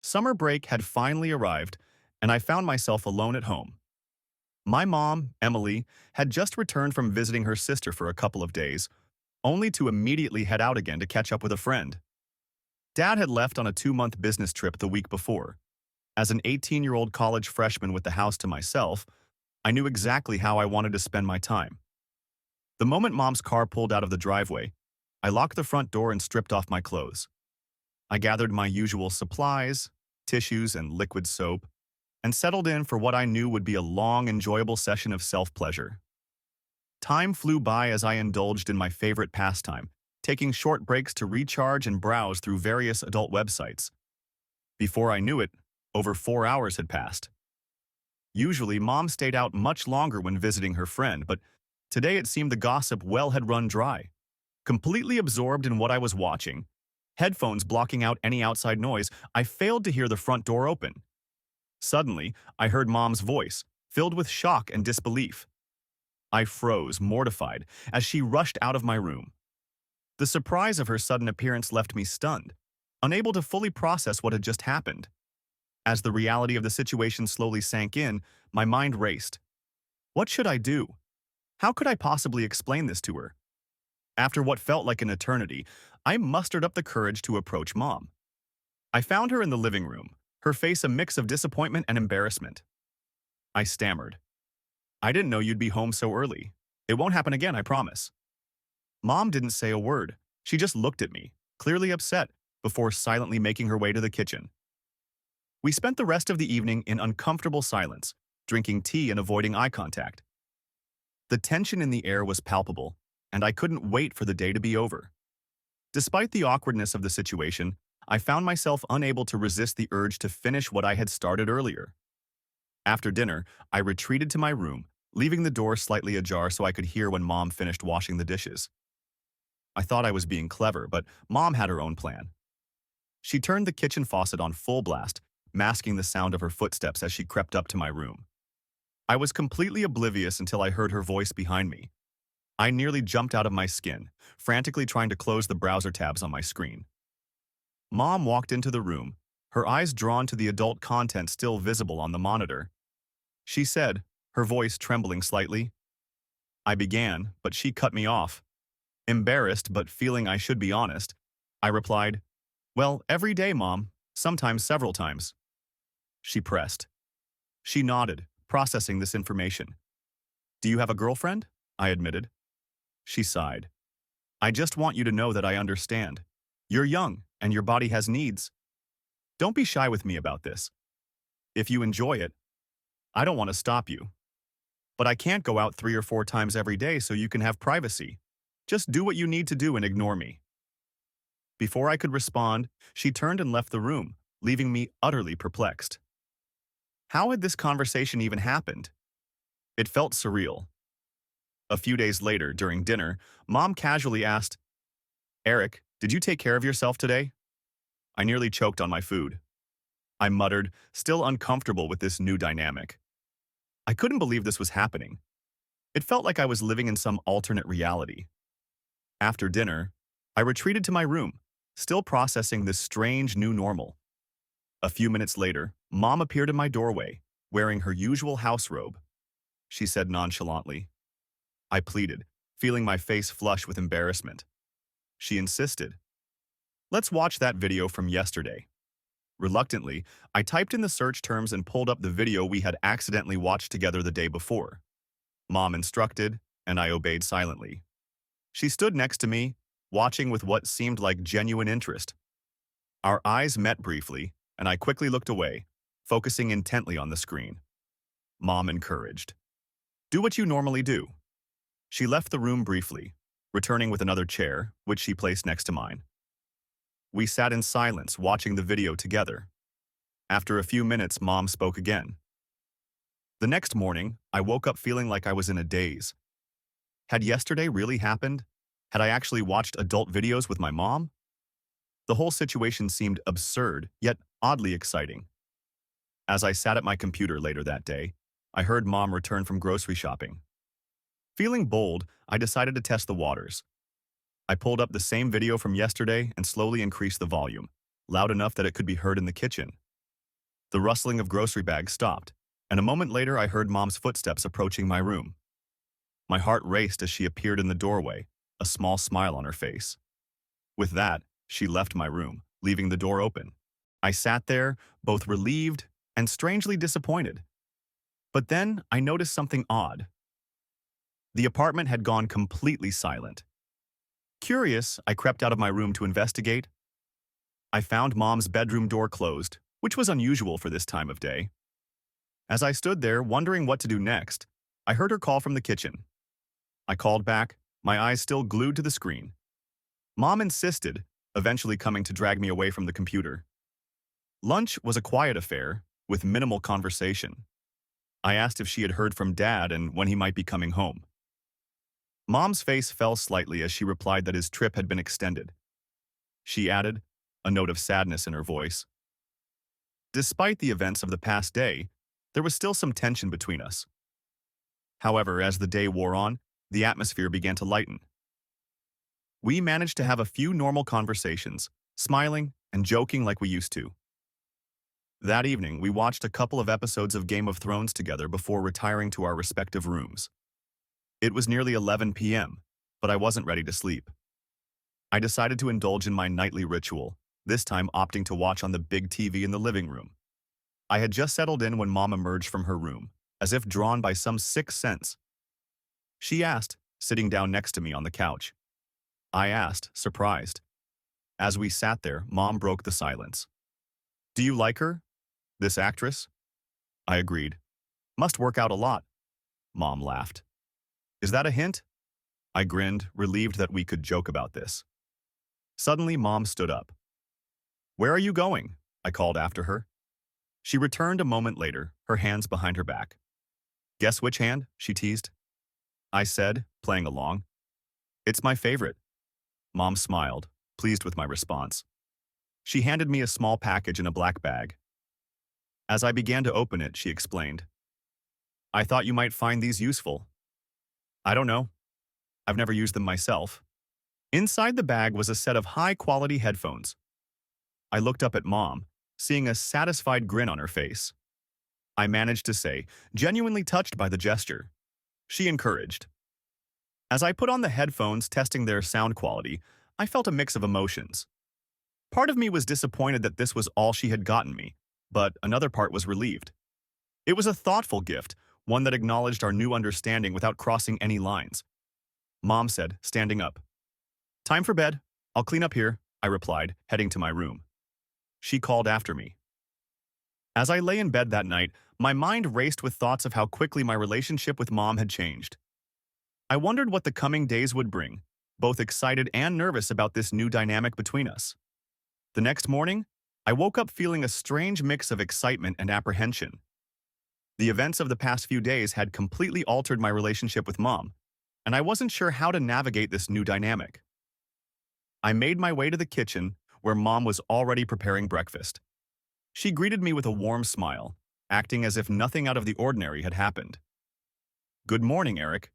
Summer break had finally arrived, and I found myself alone at home. My mom, Emily, had just returned from visiting her sister for a couple of days, only to immediately head out again to catch up with a friend. Dad had left on a 2-month business trip the week before. As an 18-year-old college freshman with the house to myself, I knew exactly how I wanted to spend my time. The moment Mom's car pulled out of the driveway, I locked the front door and stripped off my clothes. I gathered my usual supplies, tissues, and liquid soap, and settled in for what I knew would be a long, enjoyable session of self-pleasure. Time flew by as I indulged in my favorite pastime, taking short breaks to recharge and browse through various adult websites. Before I knew it, over 4 hours had passed. Usually, Mom stayed out much longer when visiting her friend, but today it seemed the gossip well had run dry. Completely absorbed in what I was watching, headphones blocking out any outside noise, I failed to hear the front door open. Suddenly, I heard Mom's voice, filled with shock and disbelief. I froze, mortified, as she rushed out of my room. The surprise of her sudden appearance left me stunned, unable to fully process what had just happened. As the reality of the situation slowly sank in, my mind raced. What should I do? How could I possibly explain this to her? After what felt like an eternity, I mustered up the courage to approach Mom. I found her in the living room, her face a mix of disappointment and embarrassment. I stammered. "I didn't know you'd be home so early. It won't happen again, I promise." Mom didn't say a word. She just looked at me, clearly upset, before silently making her way to the kitchen. We spent the rest of the evening in uncomfortable silence, drinking tea and avoiding eye contact. The tension in the air was palpable, and I couldn't wait for the day to be over. Despite the awkwardness of the situation, I found myself unable to resist the urge to finish what I had started earlier. After dinner, I retreated to my room, leaving the door slightly ajar so I could hear when Mom finished washing the dishes. I thought I was being clever, but Mom had her own plan. She turned the kitchen faucet on full blast, masking the sound of her footsteps as she crept up to my room. I was completely oblivious until I heard her voice behind me. I nearly jumped out of my skin, frantically trying to close the browser tabs on my screen. Mom walked into the room, her eyes drawn to the adult content still visible on the monitor. She said, her voice trembling slightly. I began, but she cut me off. Embarrassed, but feeling I should be honest, I replied, "Well, every day, Mom, sometimes several times." She pressed. She nodded, processing this information. "Do you have a girlfriend?" I admitted. She sighed. "I just want you to know that I understand. You're young, and your body has needs. Don't be shy with me about this. If you enjoy it, I don't want to stop you. But I can't go out 3 or 4 times every day so you can have privacy. Just do what you need to do and ignore me." Before I could respond, she turned and left the room, leaving me utterly perplexed. How had this conversation even happened? It felt surreal. A few days later, during dinner, Mom casually asked, "Eric, did you take care of yourself today?" I nearly choked on my food. I muttered, still uncomfortable with this new dynamic. I couldn't believe this was happening. It felt like I was living in some alternate reality. After dinner, I retreated to my room, still processing this strange new normal. A few minutes later, Mom appeared in my doorway, wearing her usual house robe. She said nonchalantly. I pleaded, feeling my face flush with embarrassment. She insisted. "Let's watch that video from yesterday." Reluctantly, I typed in the search terms and pulled up the video we had accidentally watched together the day before. Mom instructed, and I obeyed silently. She stood next to me, watching with what seemed like genuine interest. Our eyes met briefly, and I quickly looked away, focusing intently on the screen. Mom encouraged. "Do what you normally do." She left the room briefly, returning with another chair, which she placed next to mine. We sat in silence, watching the video together. After a few minutes, Mom spoke again. The next morning, I woke up feeling like I was in a daze. Had yesterday really happened? Had I actually watched adult videos with my mom? The whole situation seemed absurd, yet oddly exciting. As I sat at my computer later that day, I heard Mom return from grocery shopping. Feeling bold, I decided to test the waters. I pulled up the same video from yesterday and slowly increased the volume, loud enough that it could be heard in the kitchen. The rustling of grocery bags stopped, and a moment later I heard Mom's footsteps approaching my room. My heart raced as she appeared in the doorway, a small smile on her face. With that, she left my room, leaving the door open. I sat there, both relieved and strangely disappointed. But then I noticed something odd. The apartment had gone completely silent. Curious, I crept out of my room to investigate. I found Mom's bedroom door closed, which was unusual for this time of day. As I stood there, wondering what to do next, I heard her call from the kitchen. I called back, my eyes still glued to the screen. Mom insisted, eventually coming to drag me away from the computer. Lunch was a quiet affair, with minimal conversation. I asked if she had heard from Dad and when he might be coming home. Mom's face fell slightly as she replied that his trip had been extended. She added, a note of sadness in her voice. Despite the events of the past day, there was still some tension between us. However, as the day wore on, the atmosphere began to lighten. We managed to have a few normal conversations, smiling and joking like we used to. That evening, we watched a couple of episodes of Game of Thrones together before retiring to our respective rooms. It was nearly 11 p.m., but I wasn't ready to sleep. I decided to indulge in my nightly ritual, this time opting to watch on the big TV in the living room. I had just settled in when Mom emerged from her room, as if drawn by some sixth sense. She asked, sitting down next to me on the couch. I asked, surprised. As we sat there, Mom broke the silence. Do you like her? This actress? I agreed. Must work out a lot. Mom laughed. Is that a hint? I grinned, relieved that we could joke about this. Suddenly, Mom stood up. Where are you going? I called after her. She returned a moment later, her hands behind her back. Guess which hand? She teased. I said, playing along. It's my favorite. Mom smiled, pleased with my response. She handed me a small package in a black bag. As I began to open it, she explained. I thought you might find these useful. I don't know. I've never used them myself. Inside the bag was a set of high-quality headphones. I looked up at Mom, seeing a satisfied grin on her face. I managed to say, genuinely touched by the gesture. She encouraged. As I put on the headphones, testing their sound quality, I felt a mix of emotions. Part of me was disappointed that this was all she had gotten me, but another part was relieved. It was a thoughtful gift, one that acknowledged our new understanding without crossing any lines. Mom said, standing up. Time for bed. I'll clean up here, I replied, heading to my room. She called after me. As I lay in bed that night, my mind raced with thoughts of how quickly my relationship with Mom had changed. I wondered what the coming days would bring, both excited and nervous about this new dynamic between us. The next morning, I woke up feeling a strange mix of excitement and apprehension. The events of the past few days had completely altered my relationship with Mom, and I wasn't sure how to navigate this new dynamic. I made my way to the kitchen, where Mom was already preparing breakfast. She greeted me with a warm smile, acting as if nothing out of the ordinary had happened. Good morning, Eric.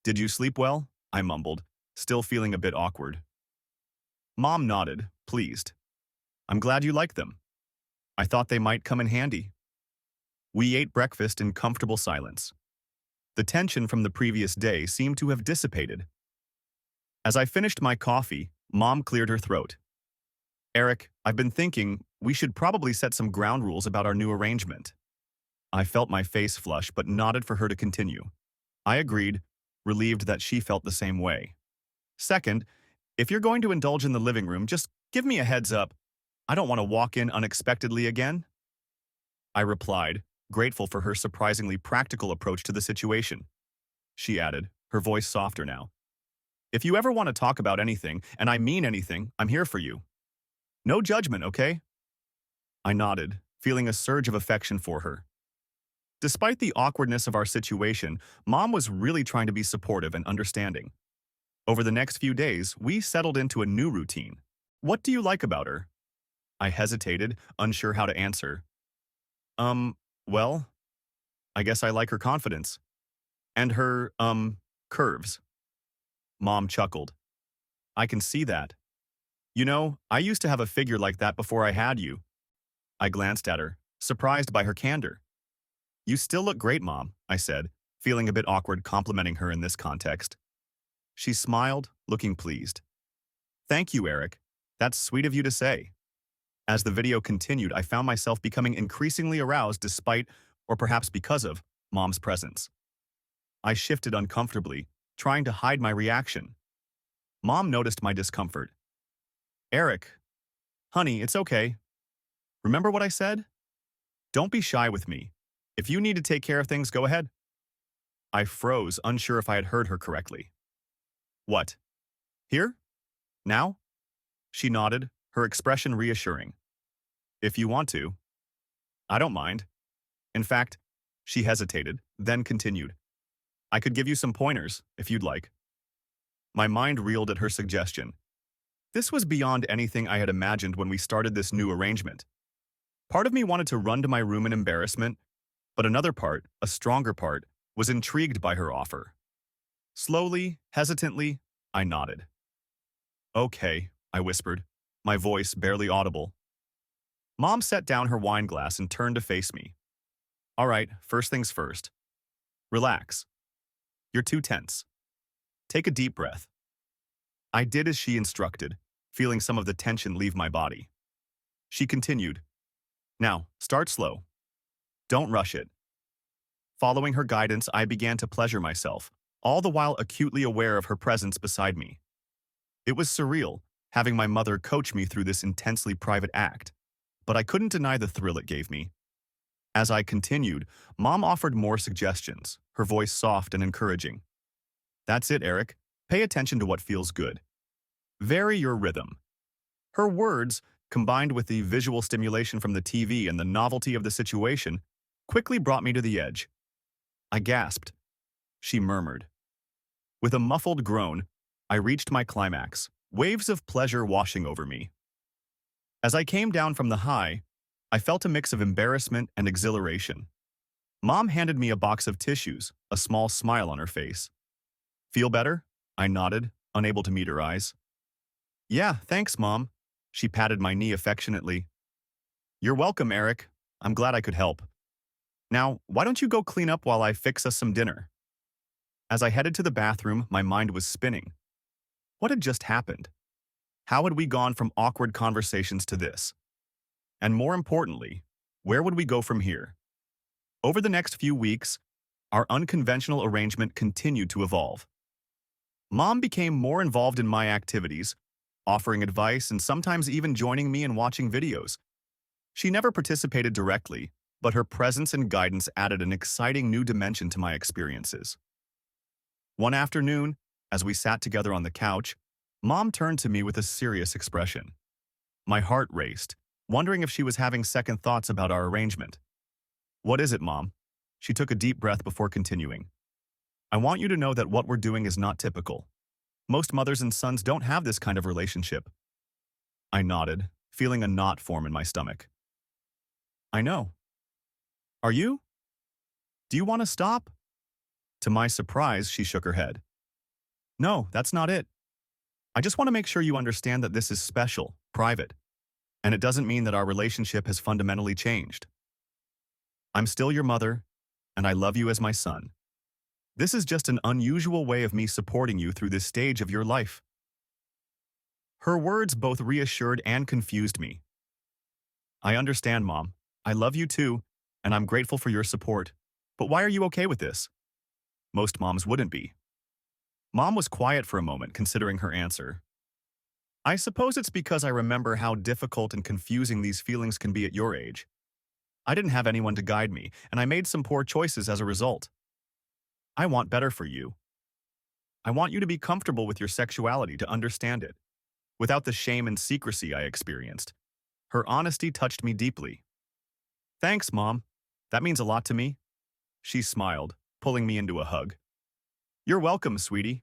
Did you sleep well? I mumbled, still feeling a bit awkward. Mom nodded, pleased. I'm glad you like them. I thought they might come in handy. We ate breakfast in comfortable silence. The tension from the previous day seemed to have dissipated. As I finished my coffee, Mom cleared her throat. Eric, I've been thinking we should probably set some ground rules about our new arrangement. I felt my face flush but nodded for her to continue. I agreed, relieved that she felt the same way. Second, if you're going to indulge in the living room, just give me a heads up. I don't want to walk in unexpectedly again. I replied, grateful for her surprisingly practical approach to the situation. She added, her voice softer now. If you ever want to talk about anything, and I mean anything, I'm here for you. No judgment, okay? I nodded, feeling a surge of affection for her. Despite the awkwardness of our situation, Mom was really trying to be supportive and understanding. Over the next few days, we settled into a new routine. What do you like about her? I hesitated, unsure how to answer. Well, I guess I like her confidence. And her, curves. Mom chuckled. I can see that. You know, I used to have a figure like that before I had you. I glanced at her, surprised by her candor. You still look great, Mom, I said, feeling a bit awkward complimenting her in this context. She smiled, looking pleased. Thank you, Eric. That's sweet of you to say. As the video continued, I found myself becoming increasingly aroused despite, or perhaps because of, Mom's presence. I shifted uncomfortably, trying to hide my reaction. Mom noticed my discomfort. Eric, honey, it's okay. Remember what I said? Don't be shy with me. If you need to take care of things, go ahead. I froze, unsure if I had heard her correctly. What? Here? Now? She nodded, her expression reassuring. If you want to. I don't mind. In fact, she hesitated, then continued. I could give you some pointers, if you'd like. My mind reeled at her suggestion. This was beyond anything I had imagined when we started this new arrangement. Part of me wanted to run to my room in embarrassment, but another part, a stronger part, was intrigued by her offer. Slowly, hesitantly, I nodded. Okay, I whispered, my voice barely audible. Mom set down her wine glass and turned to face me. All right, first things first. Relax. You're too tense. Take a deep breath. I did as she instructed, feeling some of the tension leave my body. She continued. Now, start slow. Don't rush it. Following her guidance, I began to pleasure myself, all the while acutely aware of her presence beside me. It was surreal, having my mother coach me through this intensely private act, but I couldn't deny the thrill it gave me. As I continued, Mom offered more suggestions, her voice soft and encouraging. That's it, Eric. Pay attention to what feels good. Vary your rhythm. Her words, combined with the visual stimulation from the TV and the novelty of the situation, quickly brought me to the edge. I gasped. She murmured. With a muffled groan, I reached my climax, waves of pleasure washing over me. As I came down from the high, I felt a mix of embarrassment and exhilaration. Mom handed me a box of tissues, a small smile on her face. Feel better? I nodded, unable to meet her eyes. Yeah, thanks, Mom. She patted my knee affectionately. You're welcome, Eric. I'm glad I could help. Now, why don't you go clean up while I fix us some dinner? As I headed to the bathroom, my mind was spinning. What had just happened? How had we gone from awkward conversations to this? And more importantly, where would we go from here? Over the next few weeks, our unconventional arrangement continued to evolve. Mom became more involved in my activities, offering advice and sometimes even joining me in watching videos. She never participated directly, but her presence and guidance added an exciting new dimension to my experiences. One afternoon, as we sat together on the couch, Mom turned to me with a serious expression. My heart raced, wondering if she was having second thoughts about our arrangement. What is it, Mom? She took a deep breath before continuing. I want you to know that what we're doing is not typical. Most mothers and sons don't have this kind of relationship. I nodded, feeling a knot form in my stomach. I know. Are you? Do you want to stop? To my surprise, she shook her head. No, that's not it. I just want to make sure you understand that this is special, private, and it doesn't mean that our relationship has fundamentally changed. I'm still your mother, and I love you as my son. This is just an unusual way of me supporting you through this stage of your life. Her words both reassured and confused me. I understand, Mom. I love you too, and I'm grateful for your support. But why are you okay with this? Most moms wouldn't be. Mom was quiet for a moment, considering her answer. I suppose it's because I remember how difficult and confusing these feelings can be at your age. I didn't have anyone to guide me, and I made some poor choices as a result. I want better for you. I want you to be comfortable with your sexuality, to understand it, without the shame and secrecy I experienced. Her honesty touched me deeply. Thanks, Mom. That means a lot to me. She smiled, pulling me into a hug. You're welcome, sweetie.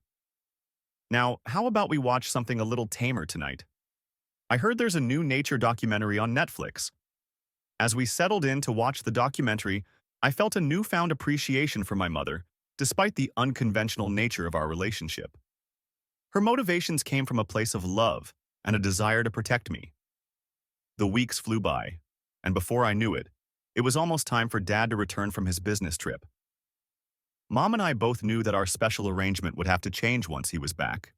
Now, how about we watch something a little tamer tonight? I heard there's a new nature documentary on Netflix. As we settled in to watch the documentary, I felt a newfound appreciation for my mother, despite the unconventional nature of our relationship. Her motivations came from a place of love and a desire to protect me. The weeks flew by, and before I knew it, It was almost time for Dad to return from his business trip. Mom and I both knew that our special arrangement would have to change once he was back.